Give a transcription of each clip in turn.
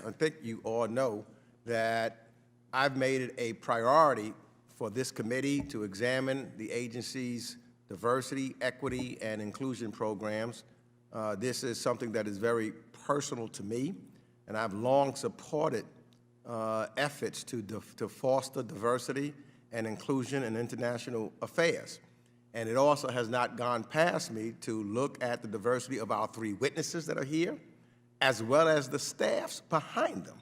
I think you all know that I've made it a priority for this committee to examine the agency's diversity, equity, and inclusion programs. This is something that is very personal to me, and I've long supported efforts to foster diversity and inclusion in international affairs. And it also has not gone past me to look at the diversity of our 3 witnesses that are here, as well as the staffs behind them.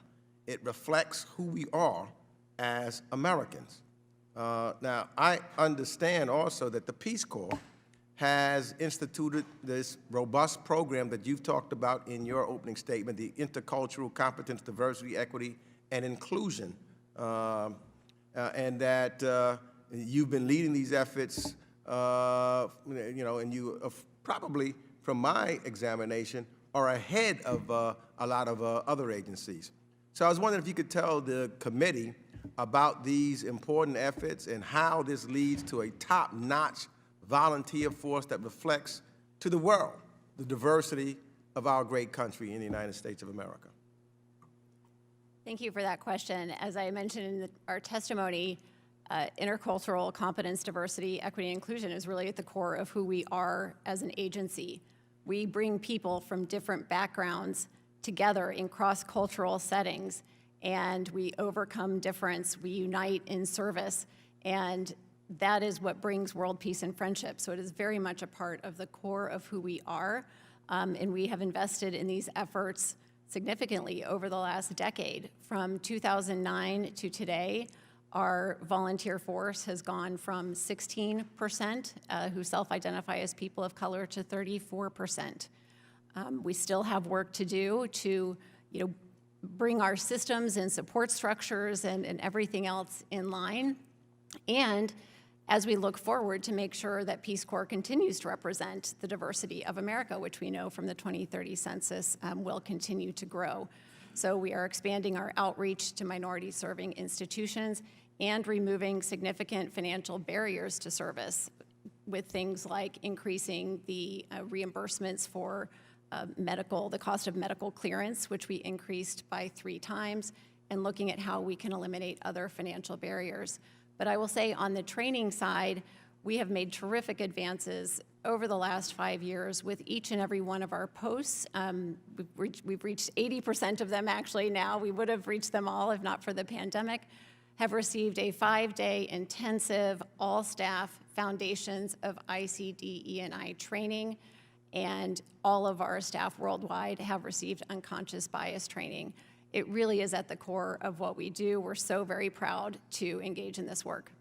It reflects who we are as Americans. Now, I understand also that the Peace Corps has instituted this robust program that you've talked about in your opening statement, the Intercultural Competence, Diversity, Equity, and Inclusion, and that you've been leading these efforts, and you probably, from my examination, are ahead of a lot of other agencies. So I was wondering if you could tell the committee about these important efforts and how this leads to a top-notch volunteer force that reflects to the world the diversity of our great country in the United States of America. Thank you for that question. As I mentioned in our testimony, intercultural competence, diversity, equity, and inclusion is really at the core of who we are as an agency. We bring people from different backgrounds together in cross-cultural settings, and we overcome difference, we unite in service, and that is what brings world peace and friendship. So it is very much a part of the core of who we are, and we have invested in these efforts significantly over the last decade. From 2009 to today, our volunteer force has gone from 16% who self-identify as people of color to 34%. We still have work to do to, bring our systems and support structures and everything else in line. And as we look forward, to make sure that Peace Corps continues to represent the diversity of America, which we know from the 2030 census will continue to grow. So we are expanding our outreach to minority-serving institutions and removing significant financial barriers to service with things like increasing the reimbursements for the cost of medical clearance, which we increased by 3 times, and looking at how we can eliminate other financial barriers. But I will say on the training side, we have made terrific advances over the last 5 years with each and every one of our posts. We've reached 80% of them actually now. We would have reached them all if not for the pandemic. Have received a 5-day intensive all-staff foundations of ICD-E&I training, and all of our staff worldwide have received unconscious bias training. It really is at the core of what we do. We're so very proud to engage in this work.